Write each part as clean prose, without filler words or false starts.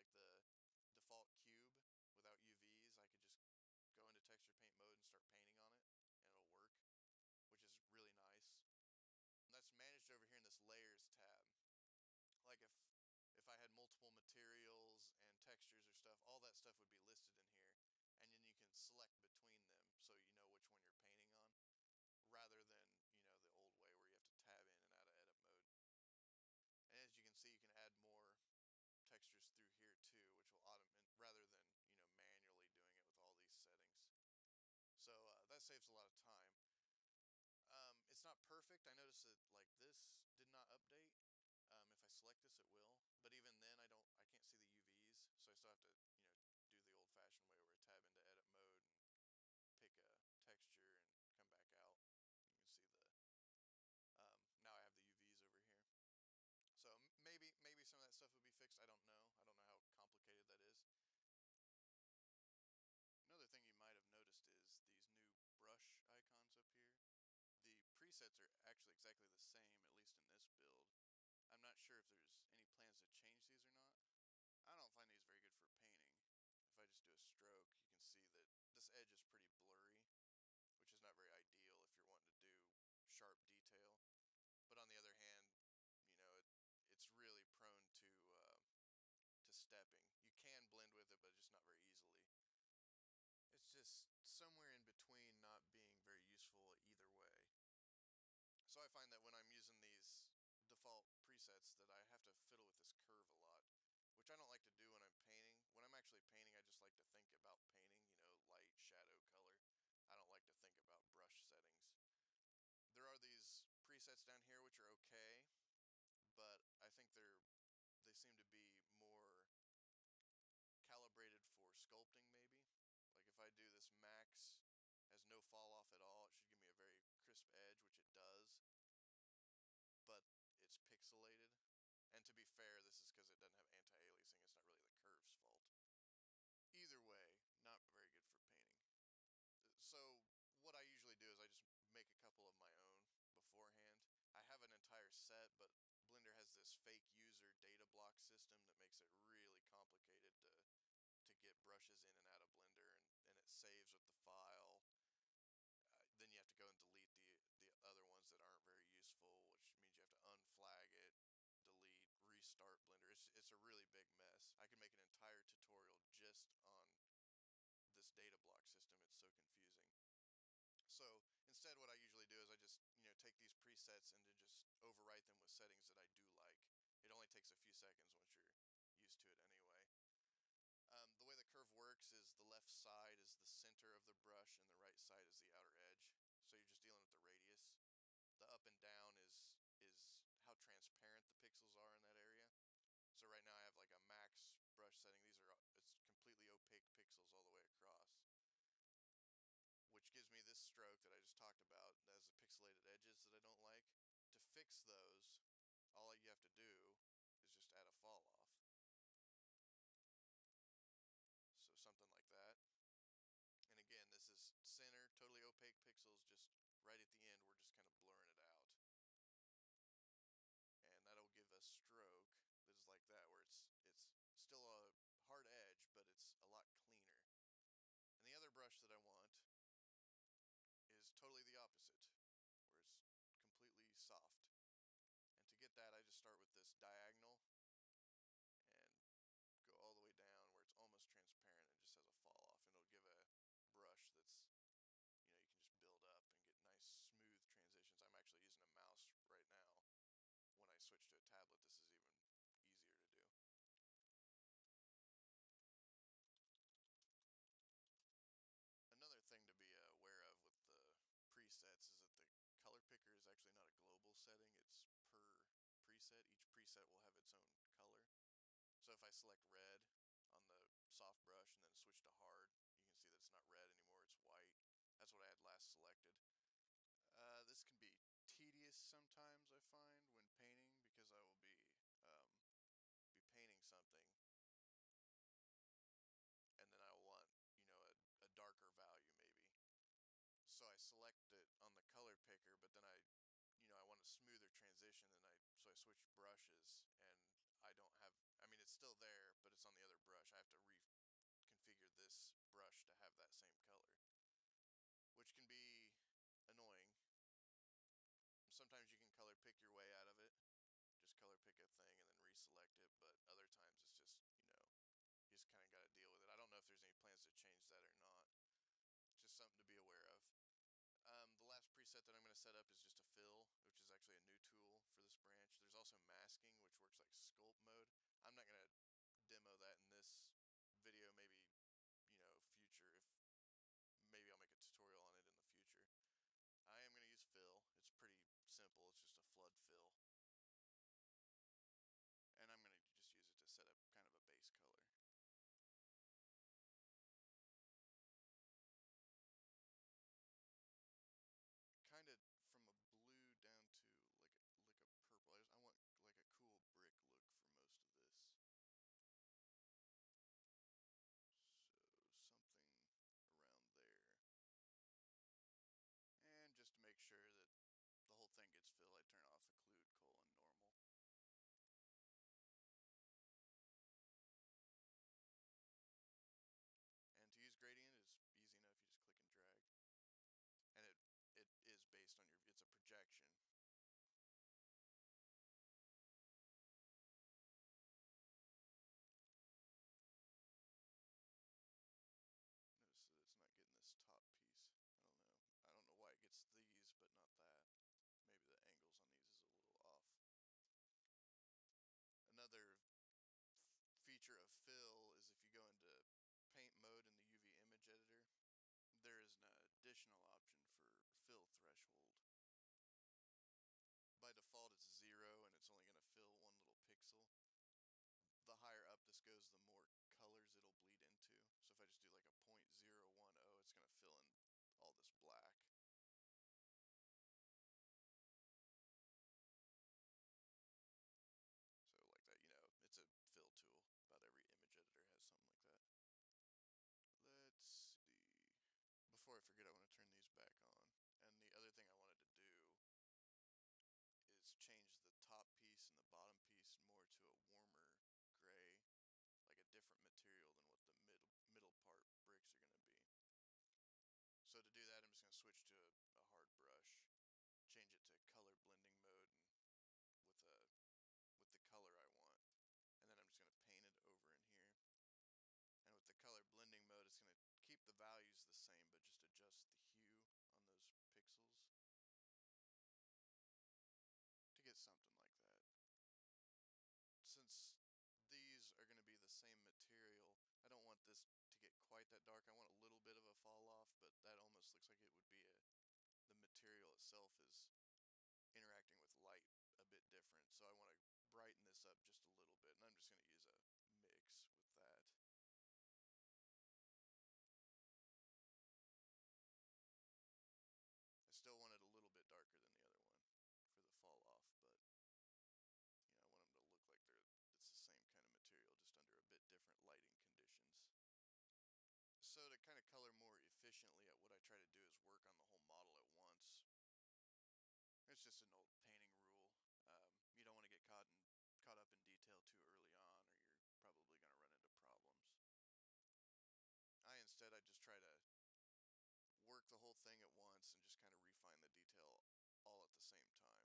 like the default cube without UVs, I could just go into texture paint mode and start painting on it, and it'll work, which is really nice. And that's managed over here in this layers tab. Like if I had multiple materials and textures or stuff, all that stuff would be listed in here, and then you can select between them so you know which one you're painting on, rather than, the old way where you have to tab in and out of edit mode. And as you can see, you can add more textures through here too, which will automate rather than, manually doing it with all these settings. So that saves a lot of time. It's not perfect. I noticed that like this did not update. If I select this, it will. But even then, I can't see the UVs, so I still have to, do the old-fashioned way where I tab into edit mode and pick a texture and come back out. You can see now I have the UVs over here. So maybe some of that stuff would be fixed. I don't know. I don't know how complicated that is. Another thing you might have noticed is these new brush icons up here. The presets are actually exactly the same, at least in this build. I'm not sure if there's any plans to change these or not. I don't find these very good for painting. If I just do a stroke, you can see that this edge is pretty blurry, which is not very ideal if you're wanting to do sharp detail. But on the other hand, it's really prone to stepping. You can blend with it, but just not very easily. It's just somewhere in between not being very useful either way. So I find that when I'm using these default presets that I have to fiddle with this curve a lot, which I don't like to do when I'm painting. When I'm actually painting, I just like to think about painting, light, shadow, color. I don't like to think about brush settings. There are these presets down here which are okay, but I think they seem to be more calibrated for sculpting maybe. Like if I do this max has no fall off at all, it should give me a very crisp edge, which it does, but it's pixelated. And to be fair, this is because it doesn't have anti-aliasing, it's not really the curve's fault. Either way, not very good for painting. So what I usually do is I just make a couple of my own beforehand. I have an entire set, but Blender has this fake user data block system that makes it really complicated to get brushes in and out of Blender, and it saves with the file. Then you have to go and delete the other ones that aren't very useful, which means you have to unflag it, delete, restart Blender. It's a really big mess. I could make an entire tutorial just on this data block system. It's so confusing. So instead, what I usually do is I just, take these presets and then just overwrite them with settings that I do like. It only takes a few seconds once you're used to it anyway. The way the curve works is the left side is the center of the brush and the right side is the outer edge. So you're just dealing with the radius. The up and down is how transparent the pixels are in that area. So right now I have like a max brush setting. It's completely opaque pixels all the way across, which gives me this stroke that I just talked about that has the pixelated edges that I don't like. To fix those, all you have to do is just add a fall off. So something like that. And again, this is center, totally opaque pixels, just right at the end, we're just kind of blurring it out. And that'll give a stroke that is like that, where it's still a hard edge, but it's a lot cleaner. And the other brush that I want is totally the opposite, where it's completely soft. And to get that, I just start with this diagonal and go all the way down where it's almost transparent and just has a fall off, and it'll give a brush that's, you can just build up and get nice smooth transitions. I'm actually using a mouse right now. When I switch to a tablet, this is even easier to do. Another thing to be aware of with the presets is that the color picker is actually not a global setting, it's per preset. Each preset will have its own color. So if I select red on the soft brush and then switch to hard, you can see that it's not red anymore, it's white. That's what I had last selected. This can be tedious sometimes, I find, when painting, because I will be painting something and then I will want, a darker value maybe. So I select it on the color picker, but then I want a smoother transition, and so I switch brushes, and I don't have, I mean, it's still there, but it's on the other brush. I have to reconfigure this brush to have that same color, which can be annoying. Sometimes you can color pick your way out of it, just color pick a thing and then reselect it, but other times it's just, you just kind of got to deal with it. I don't know if there's any plans to change that or not. Just something to be aware of. The last preset that I'm going to set up is just a fill, which is actually a new tool for this branch. There's also masking, which works like sculpt mode. I'm not going to demo that in this video, maybe, future, if maybe I'll make a tutorial on it in the future. I am going to use fill. It's pretty simple. It's just a flood fill. And I'm going to just use it to set up kind of a base color. Kind of from a blue down to like a purple. I want like a cool brick look for most of this. So something around there. And just to make sure that the whole thing gets filled, I turn off occlude :normal. And to use gradient is easy enough. You just click and drag. And it is based on it's a projection. Notice that it's not getting this top piece. I don't know. I don't know why it gets these, but not that. Maybe the angles on these is a little off. Another feature of fill is if you go into paint mode in the UV image editor, there is an additional option for fill threshold. By default it's 0 and it's only going to fill one little pixel. The higher up this goes, the more colors it'll bleed into. So if I just do like a 0.010, it's going to fill in all this black. So like that, it's a fill tool. About every image editor has something like that. Let's see. Before I forget, I want to turn these back on. And the other thing I wanted to do is change the top piece and the bottom piece more to a warmer gray, like a different material than what the middle part bricks are going to be. So to do that, I'm just going to switch to a hard brush, change it to color blending mode, and with the color I want. And then I'm just going to paint it over in here. And with the color blending mode, it's going to keep the values the same, but just adjust the hue on those pixels to get something like that. Since these are going to be the same material, I don't want this to get quite that dark. I want a little bit of a fall off, but that almost looks like it would be the material itself is interacting with light a bit different. So I want to brighten this up just a little bit, and I'm just going to use a mix with that. I still want it a little bit darker than the other one for the fall off, but I want them to look like it's the same kind of material, just under a bit different lighting conditions. So to kind of color more efficiently, what I try to do is work on the whole model at once. It's just an old painting rule. You don't want to get caught up in detail too early on, or you're probably going to run into problems. I just try to work the whole thing at once and just kind of refine the detail all at the same time.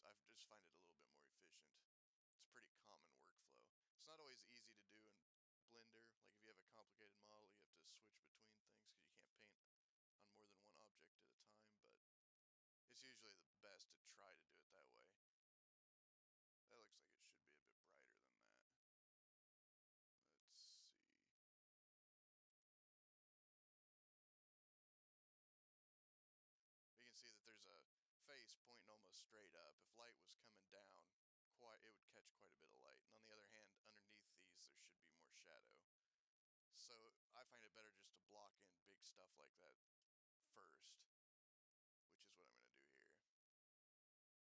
I just find it a little bit more efficient. It's a pretty common workflow. It's not always easy to do in Blender. Like if you have a complicated model, you have to switch between things because you can't paint on more than one object at a time, but it's usually the best to try to do it that way. That looks like it should be a bit brighter than that. Let's see. You can see that there's a face pointing almost straight up. If light was coming down, it would catch quite a bit of light. And on the other hand, underneath these, there should be more shadow. So I find it better just to block in big stuff like that first, which is what I'm going to do here. I think that's a bit too bright. Let's tone that back a bit.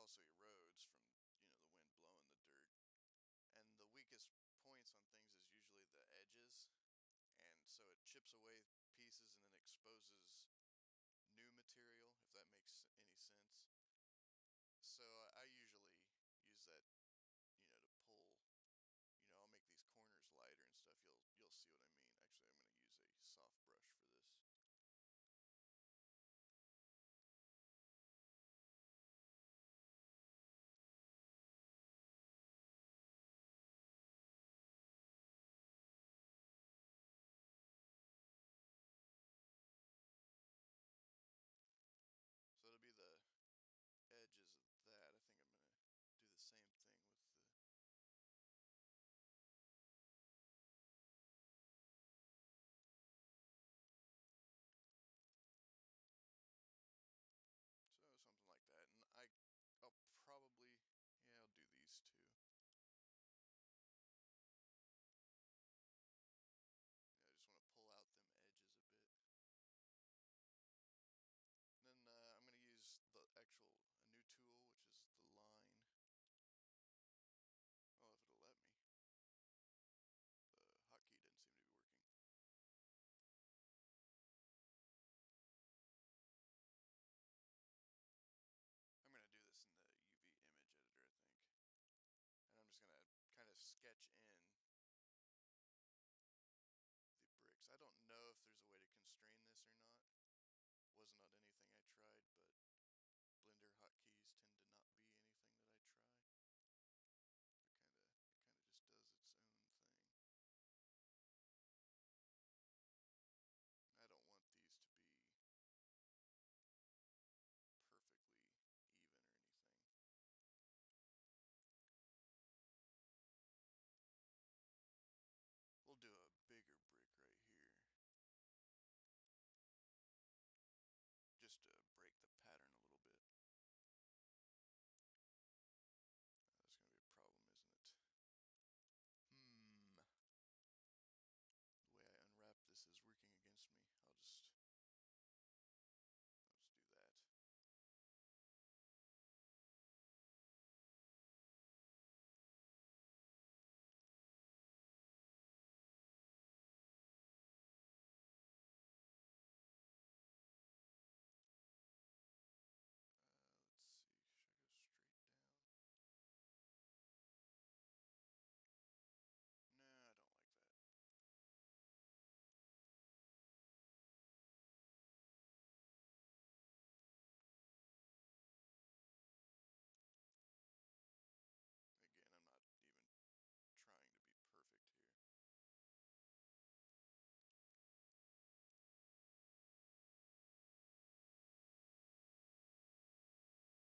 also erodes from, the wind blowing the dirt. And the weakest points on things is usually the edges, and so it chips away pieces and then exposes new material, if that makes any sense. So I usually use that, to pull. I'll make these corners lighter and stuff. You'll see what I mean. Actually, I'm going to use a soft brush for this. So it'll be the edges of that. I think I'm going to do the same thing with the... So something like that. And I'll probably... Yeah, I'll do these two. I just want to pull out them edges a bit. Then I'm going to use a new tool, which is the line. Oh, if it'll let me. The hotkey didn't seem to be working. I'm going to do this in the UV image editor, I think. And I'm just going to kind of sketch in the bricks. I don't know if there's a way to constrain this or not. Wasn't on anything I tried, but Blender hotkeys tend to not be anything that I try. It kind of just does its own thing. I don't want these to be perfectly even or anything. We'll do a bigger brick right here, just to break the pattern a little bit. That's going to be a problem, isn't it? The way I unwrap this is working against me. I'll just do that. Let's see, should I go straight down? Nah, I don't like that. Again, I'm not even trying to be perfect here. I think it's okay. And I think I'll split this concrete slab, at least the bottom one. I don't know.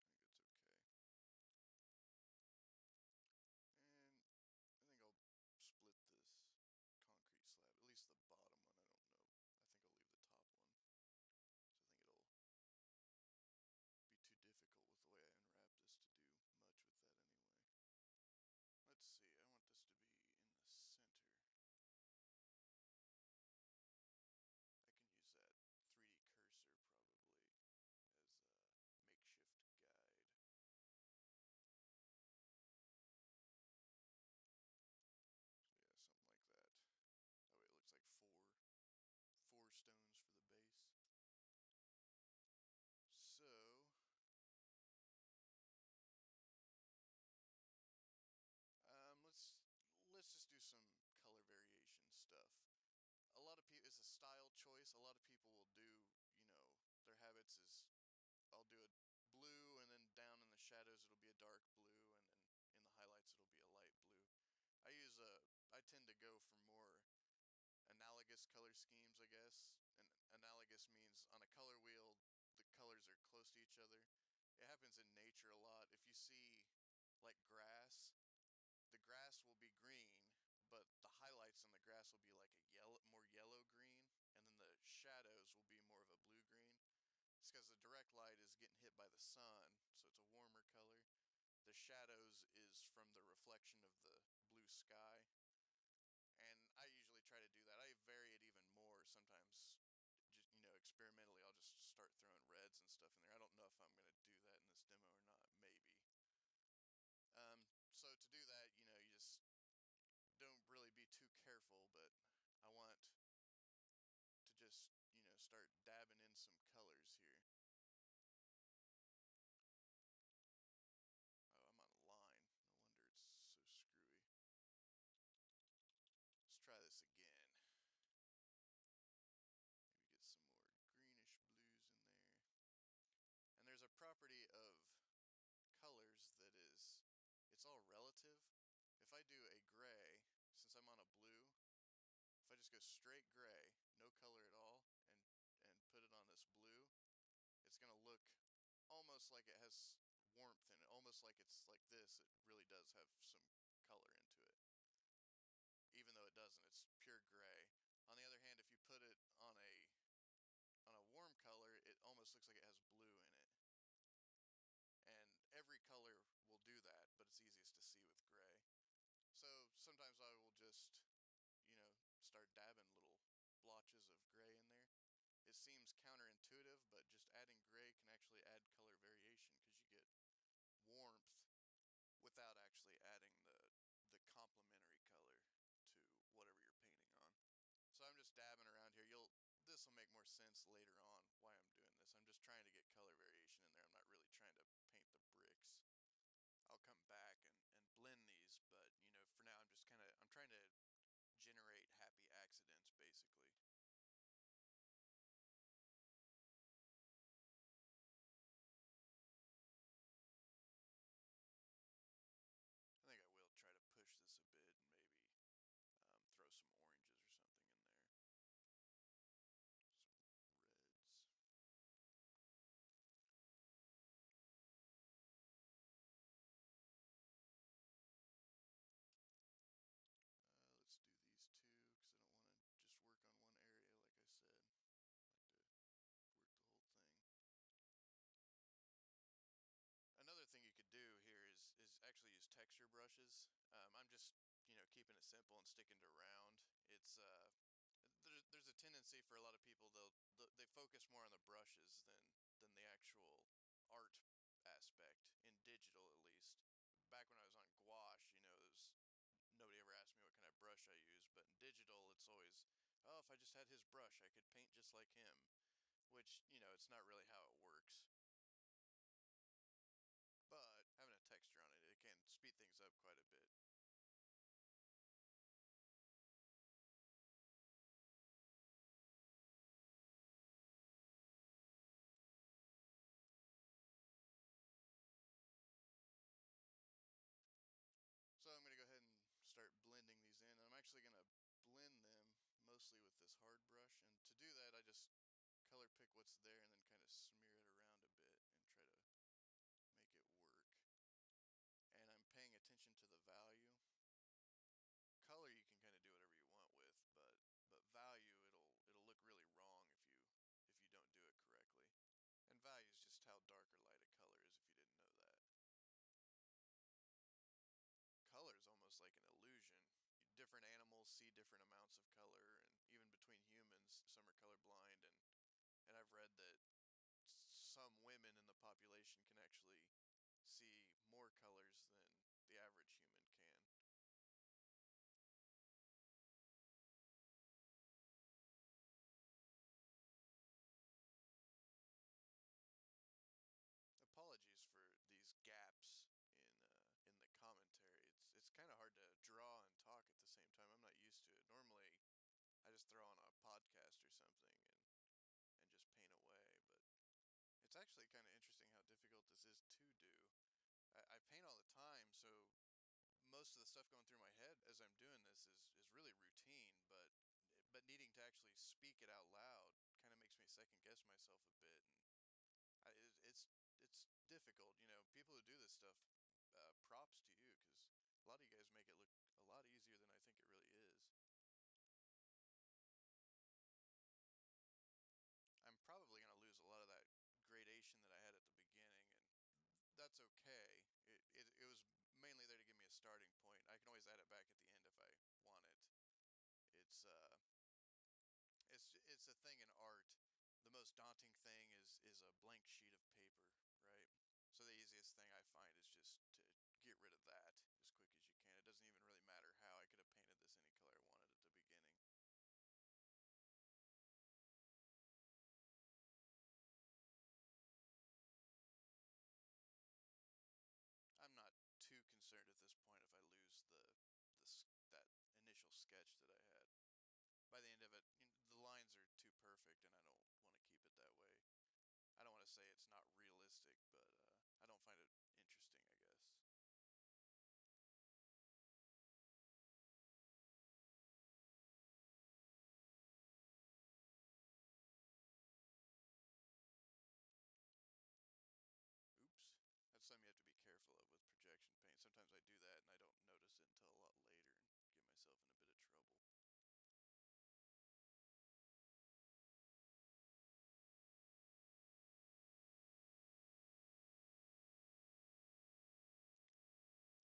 I think I'll leave the top one. So I think it'll be too difficult with the way I unwrap this to do much with that anyway. Let's see, I want this to be in the center. I can use that 3D cursor probably as a makeshift guide. So yeah, something like that. That way it looks like four stones for the base. So let's just do some color variation stuff. A lot of people, it's a style choice. A lot of people will do, their habits is I'll do a blue, and then down in the shadows it'll be a dark blue, and then in the highlights it'll be a light blue. I tend to go for more analogous color schemes, I guess. And analogous means on a color wheel the colors are close to each other. It happens in nature a lot. If you see like grass, the grass will be green, but the highlights on the grass will be like more yellow green, and then the shadows will be more of a blue green. It's because the direct light is getting hit by the sun, so it's a warmer color. The shadows is from the reflection of the blue sky. And I usually try to do that. I vary it even more sometimes. Just, experimentally, I'll just start throwing reds and stuff in there. I don't know if I'm going to do that in this demo or not. Maybe. start dabbing in some colors here. Oh, I'm on a line. No wonder it's so screwy. Let's try this again. Maybe get some more greenish blues in there. And there's a property of colors that is, it's all relative. If I do a gray, since I'm on a blue, if I just go straight gray, no color at all, and put it on this blue, it's gonna look almost like it has warmth in it, almost like it's like this. It really does have some color into it. Even though it doesn't, it's pure gray. On the other hand, if you put it on a warm color, it almost looks like it has blue in it. And every color will do that, but it's easiest to see with gray. So sometimes I will just, start dabbing little blotches of gray in there. It seems counterintuitive, but just adding gray can actually add color variation because you get warmth without actually adding the complementary color to whatever you're painting on. So I'm just dabbing around here. This will make more sense later on why I'm doing this. I'm just trying to get color variation in there. I'm not really trying to paint the bricks. I'll come back and blend these, but for now I'm trying to generate happy accidents basically. I think I will try to push this a bit and maybe throw some oranges or something in there. Some reds. Let's do these two because I don't want to just work on one area like I said. I like to work the whole thing. Another thing you could do here is actually use texture brushes. I'm just keeping it simple and sticking to round. It's there's a tendency for a lot of people they focus more on the brushes than the actual art aspect in digital at least. Back when I was on gouache, nobody ever asked me what kind of brush I use, but in digital it's always, oh, if I just had his brush I could paint just like him, which it's not really how it works. But having a texture on it can speed things up quite a bit. So I'm going to go ahead and start blending these in. I'm actually going to blend them mostly with this hard brush, and to do that I just color pick what's there and then kind of smear it around a bit and try to make it work. And I'm paying attention to the value. Color you can kind of do whatever you want with, but value it'll look really wrong if you don't do it correctly. And value is just how dark or light a color is if you didn't know that. Color is almost like an illusion. Different animals see different amounts of color, and even between humans, some are colorblind, and I've read that some women in the population can actually see more colors than the average human can. Apologies for these gaps in the commentary. It's kind of hard to draw and talk at the same time. I'm not used to it. Normally, I just throw on a podcast or something and just paint away, but it's actually kind of interesting how difficult this is to do. I paint all the time, so most of the stuff going through my head as I'm doing this is really routine, but needing to actually speak it out loud kind of makes me second guess myself a bit, and it's difficult. People who do this stuff, props to you because a lot of you guys make it look a lot easier than I think it really is. I'm probably going to lose a lot of that gradation that I had at the beginning, and that's okay. It was mainly there to give me a starting point. I can always add it back at the end if I want it. It's uh, it's a thing in art. The most daunting thing is a blank sheet of paper, right? So the easiest thing I find is just to get rid of that as quick as you can. It doesn't even really matter how. I could have painted this any color I wanted at the beginning. say it's not realistic, but I don't find it interesting, I guess. Oops. That's something you have to be careful of with projection paint. Sometimes I do that and I don't notice it until a lot later and get myself in a bit of trouble.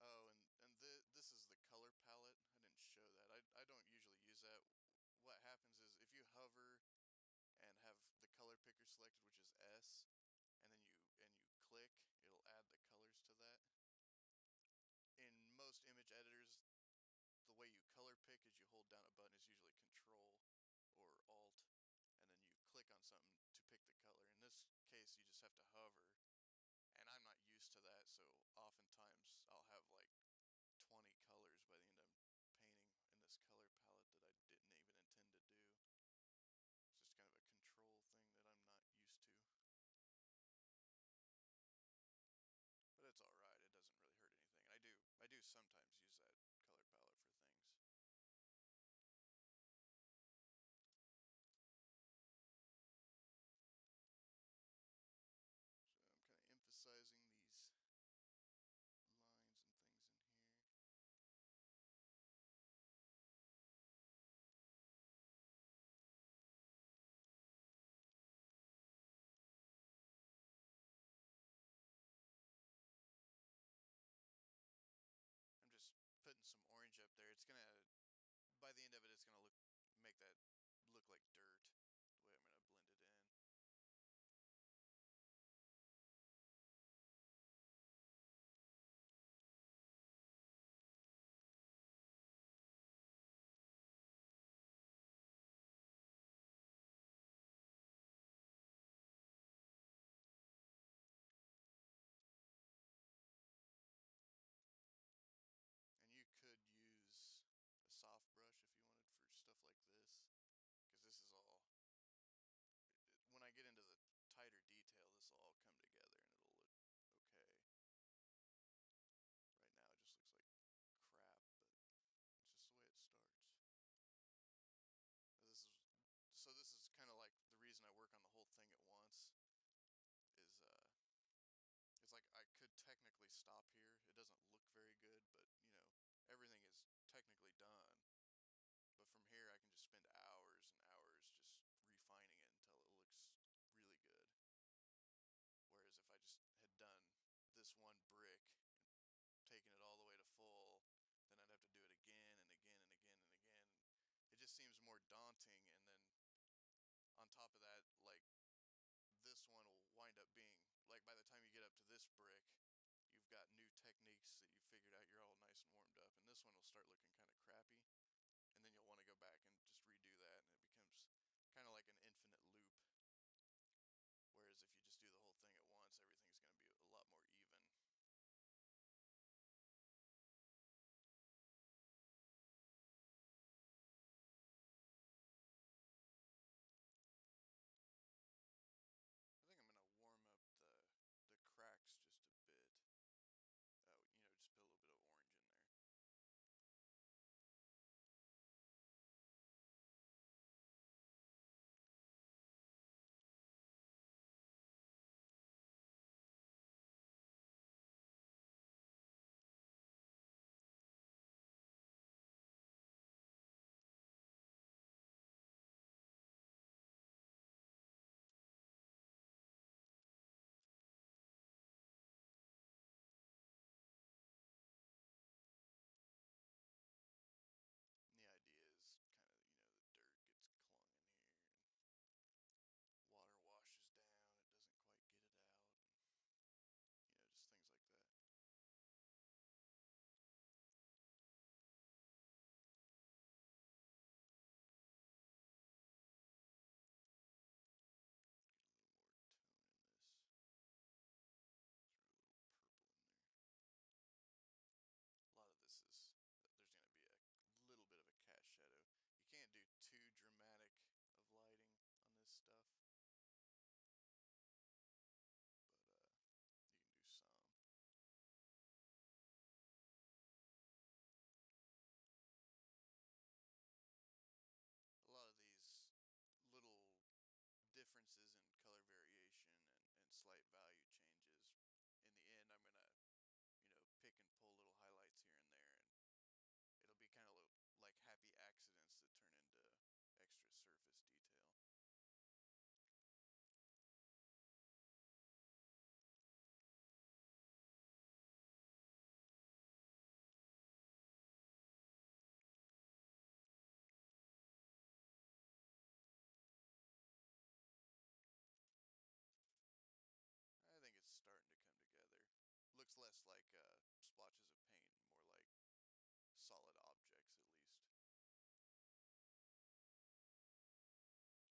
Oh, and this is the color palette. I didn't show that. I don't usually use that. What happens is if you hover and have the color picker selected, which is S, and then you click, it'll add the colors to that. In most image editors, the way you color pick is you hold down a button is usually Control or Alt, and then you click on something to pick the color. In this case, you just have to hover, and I'm not used to that, so oftentimes I'll have like 20 colors by the end I'm painting in this color palette that I didn't even intend to do. It's just kind of a control thing that I'm not used to. But it's alright, it doesn't really hurt anything. And I do sometimes use that color palette for things. So I'm kind of emphasizing these lines and things in here. I'm just putting some orange up there. It's gonna, by the end of it, it's gonna make that look like dirt, the way I'm gonna blend it in. And you could use a soft brush if you wanted for stuff like this, because this is all, when I get into the tighter detail, this will all come together and it'll look okay. Right now it just looks like crap, but it's just the way it starts. This is this is kind of like the reason I work on the whole thing at once is it's like I could technically stop here. It doesn't look very good, but you know, everything is technically done. But from here I can just spend hours and hours just refining it until it looks really good. Whereas if I just had done this one brick and taken it all the way to full, then I'd have to do it again and again and again and again. It just seems more daunting, and then on top of that, like this one will wind up being like by the time you get up to this brick, you've got new techniques that you've figured out, you're all nice and warmed up, and this one will start looking kind of crappy, and then you'll want to go back and just redo that, and it becomes kind of like an infinite loop. Whereas if you just do the whole thing at once, everything's going to be a lot more even. I think I'm going to warm up the cracks just a bit. You know, just put a little bit of orange in there. less like splotches of paint, more like solid objects at least. I'm gonna add in some orange down here too for the same reason.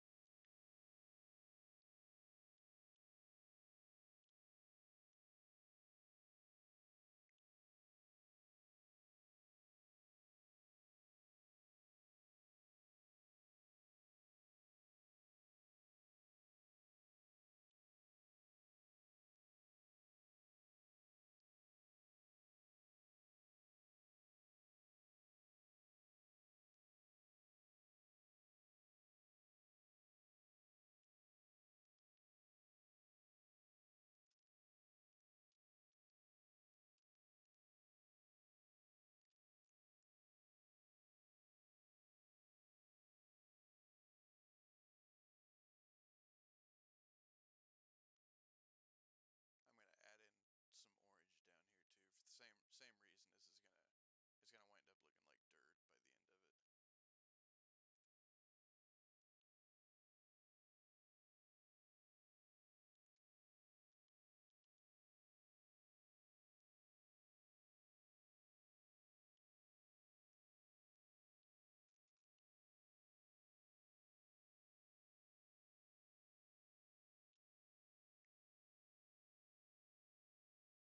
This is gonna it's gonna wind up looking like dirt by the end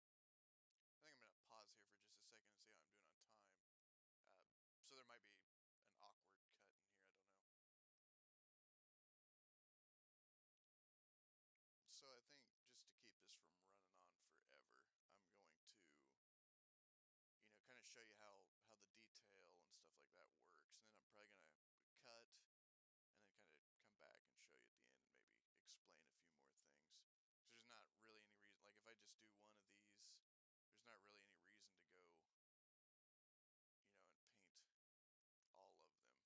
of it. I think I'm gonna pause here for just a second and see how I'm doing on time. Uh, so there might be an awkward cut in here. I don't know. So I think just to keep this from running on forever, I'm going to, kind of show you how the detail and stuff like that works, and then I'm probably gonna cut and then kind of come back and show you at the end and maybe explain a few more things. So there's not really any reason, like if I just do one of these, there's not really any reason to go, and paint all of them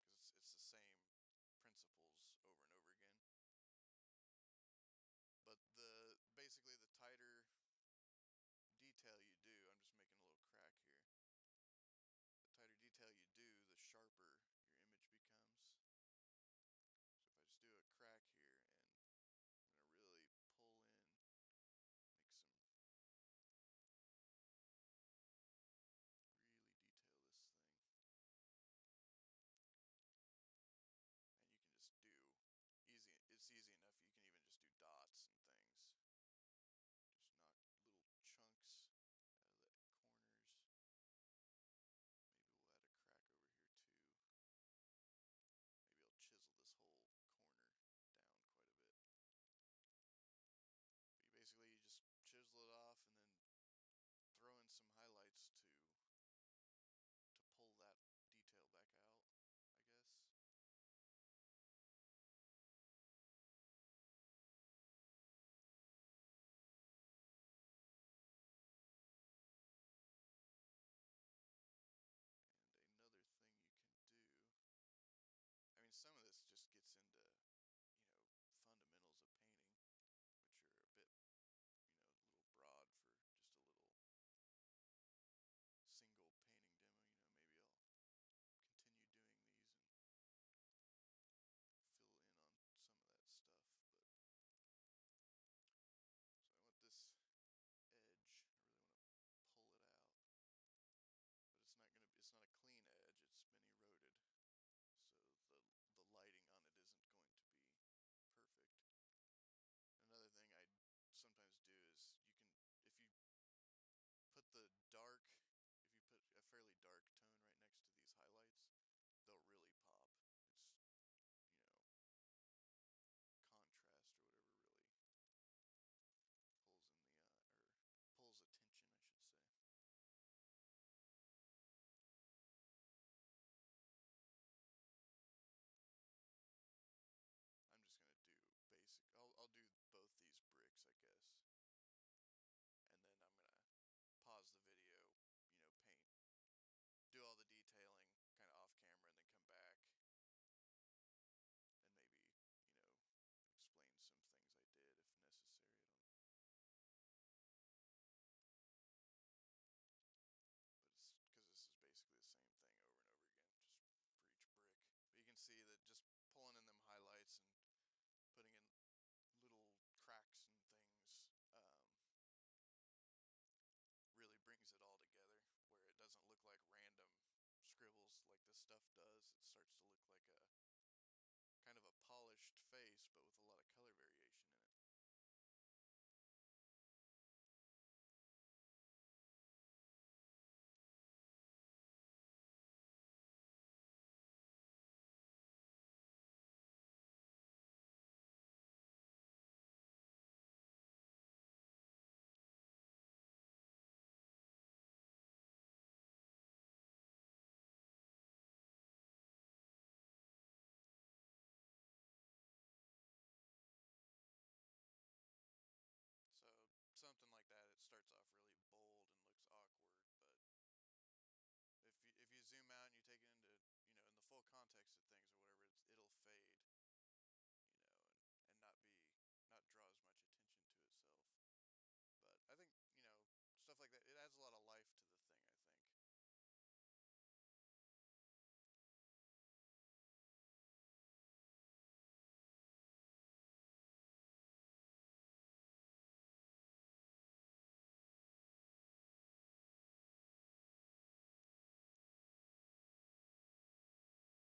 because it's the same principles over and over again. But basically the tighter detail you do, I'm just making a little crack here. The tighter detail you do, the sharper your image becomes. So if I just do a crack here and I'm gonna really pull in, make some, really detail this thing. And you can just do it's easy enough, you can even just do dots and things. Just knock little chunks out of the corners. Maybe we'll add a crack over here too. Maybe I'll chisel this whole corner down quite a bit. But you just chisel it off and then throw in some highlights to pull that detail back out, I guess. And another thing you can do, I mean, some of this just gets into, fundamentals of painting, which are a bit, a little broad for just a little single painting demo. Maybe I'll continue doing these and fill in on some of that stuff. But so I want this edge, I really want to pull it out, but it's not a clean edge, it's been eroded, so the lighting on it isn't going to be perfect. Another thing I sometimes do is if you put the dark, if you put a fairly dark tone right next to these highlights, they'll really pop. It's, you know, contrast or whatever really pulls in the eye, or pulls attention, I should say. I'm just gonna do basic. I'll do both these bricks, I guess, and then I'm gonna pause the video, paint, do all the detailing kind of off camera, and then come back and maybe, explain some things I did if necessary. I don't, but it's because this is basically the same thing over and over again, just for each brick. But you can see that just pulling in them highlights and putting in little cracks and things, contexted things or whatever, it'll fade, and not draw as much attention to itself. But I think, stuff like that, it adds a lot of life to the thing, I think.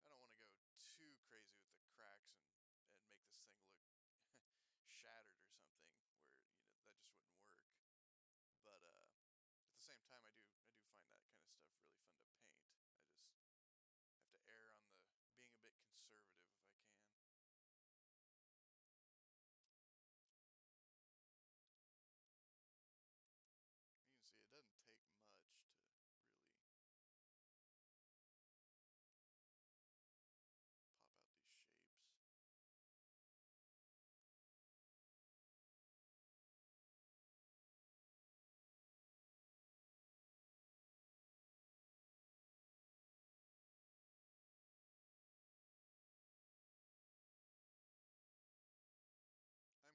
I don't want to go too crazy with the cracks and make this thing look shattered or something where, that just wouldn't work. But at the same time, I do find that kind of stuff really fun to paint. I just have to err on the being a bit conservative if I can. You can see it doesn't take much to really pop out these shapes.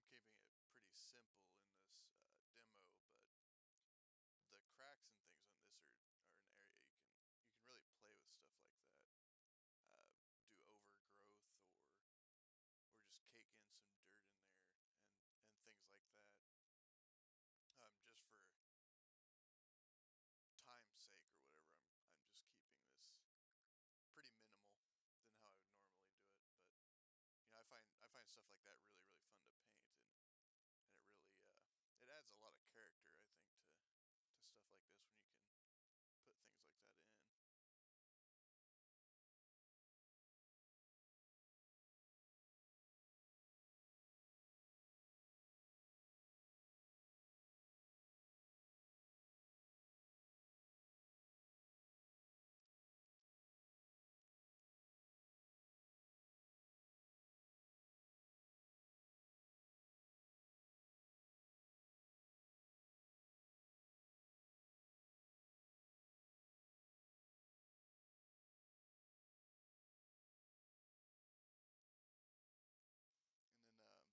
I'm keeping it pretty simple in this demo, but the cracks and things on this are an area you can really play with stuff like that. Uh, do overgrowth or just cake in some dirt in there and things like that. Just for time's sake or whatever, I'm just keeping this pretty minimal than how I would normally do it. But I find stuff like that really really fun to paint, and it really it adds a lot of character, I think, to stuff like this when you can put things like that in.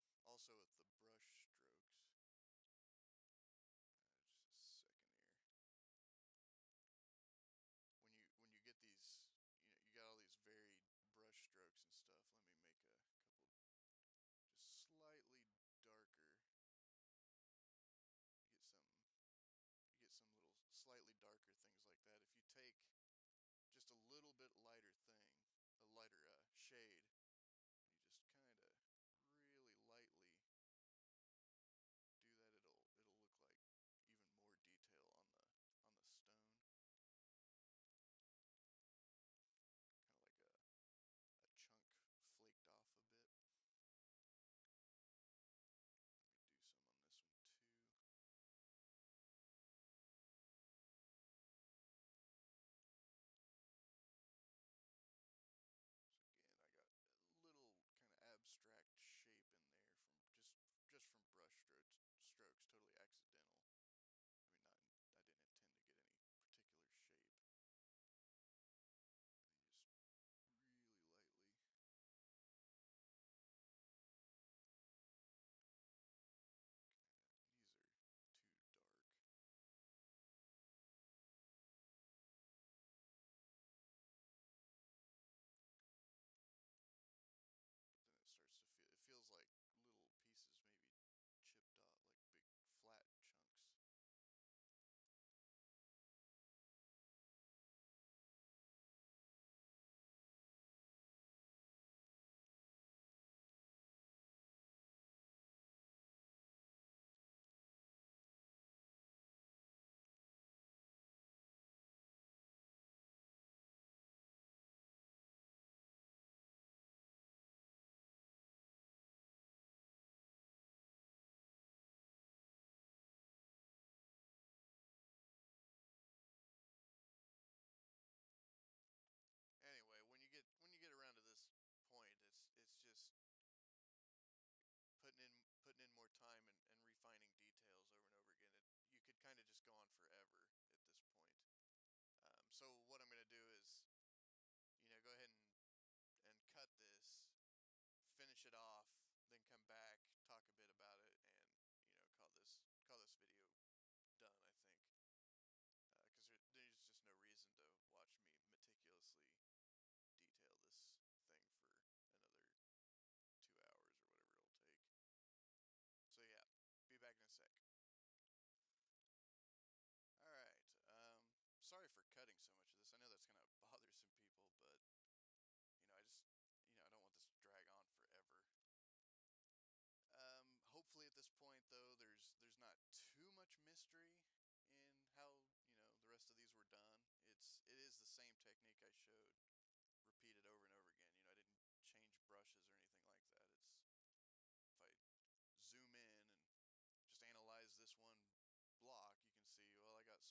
And then also with the brush strokes, just a second here. When you get these, you got all these varied brush strokes and stuff. Let me make a couple just slightly darker. You get some you get some little slightly darker things like that. If you take just a little bit lighter thing, a lighter shade, you just kind of really lightly do that, it'll look like even more detail on the stone, kind of like a chunk flaked off a bit. Let me do some on this one too. So again, I got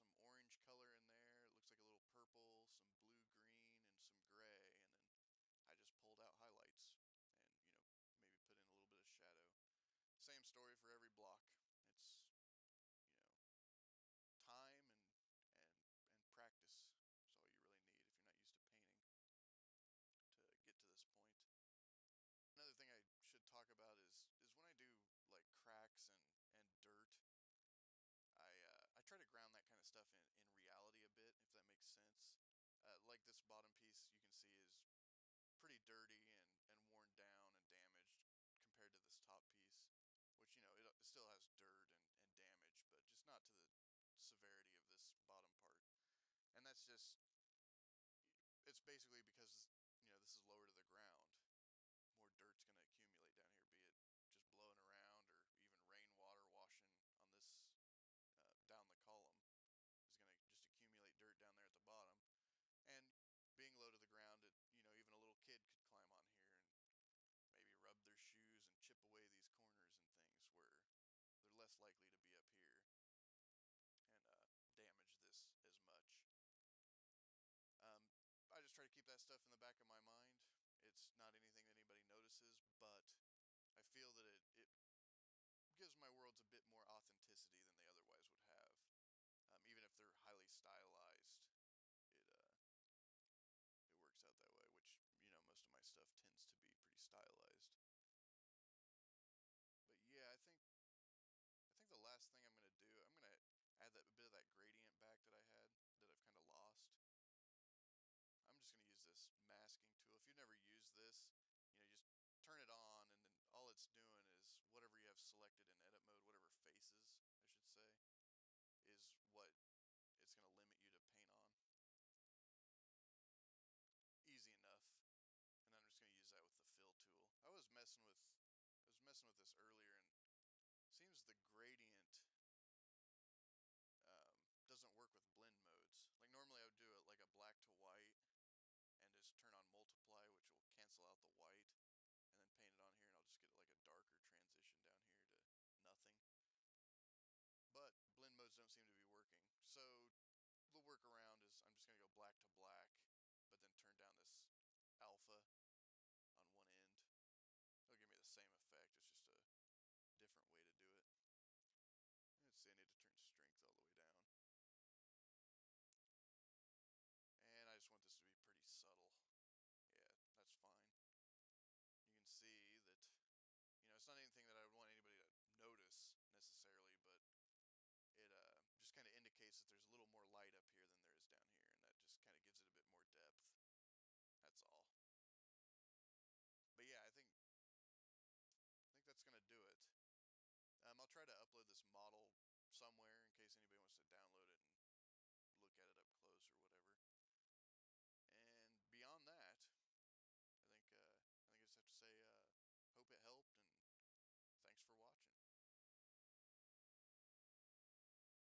some orange color in there. It looks like a little purple, some blue, green, and some gray. And then I just pulled out highlights and, maybe put in a little bit of shadow. Same story for every block. It's, you know, time and and practice is all you really need if you're not used to painting to get to this point. Another thing I should talk about is when I do like cracks and dirt, I try to ground that kind of stuff in reality a bit, if that makes sense. Like this bottom piece you can see is pretty dirty and worn down and damaged compared to this top piece, which, it still has dirt and damage, but just not to the severity of this bottom part. And that's just, it's basically because, this is lower to the ground. More dirt's going to accumulate down here, be it just blowing around or even rainwater washing on this down the column is going to just accumulate dirt down there at the bottom. And being low to the ground, even a little kid could climb on here and maybe rub their shoes and chip away these corners and things where they're less likely to be up here and damage this as much. Um, I just try to keep that stuff in the back of my mind. It's not anything that anybody notices, but I feel that it gives my worlds a bit more authenticity than they otherwise would have. Even if they're highly stylized, it it works out that way, which, most of my stuff tends to be pretty stylized. But yeah, I think the last thing I'm gonna do, I'm gonna add that a bit of that gradient back that I had that I've kind of lost. I'm just gonna use this masking tool. If you've never used this, just turn it on, and then all it's doing is whatever you have selected in edit mode, whatever faces, I should say, is what it's gonna limit you to paint on. Easy enough. And I'm just gonna use that with the fill tool. I was messing with this earlier, and it seems the gradient doesn't work with blend modes. Like normally I would do it like a black to white and just turn on multiply, which will cancel out the white, and then paint it on here, and I'll just get like a darker transition down here to nothing. But blend modes don't seem to be working. So the workaround is I'm just gonna go black to black, but then turn down this alpha on one end. It'll give me the same effect, it's just a different way to do it. Let's see, I need to turn strength all the way down. And I just want this to be pretty subtle. Yeah, that's fine. You can see that, it's not anything that I would want anybody to notice necessarily, but it just kind of indicates that there's a little more light up here than there is down here, and that just kind of gives it a bit more depth. That's all. But yeah, I think that's gonna do it. I'll try to upload this model somewhere in case anybody wants to download it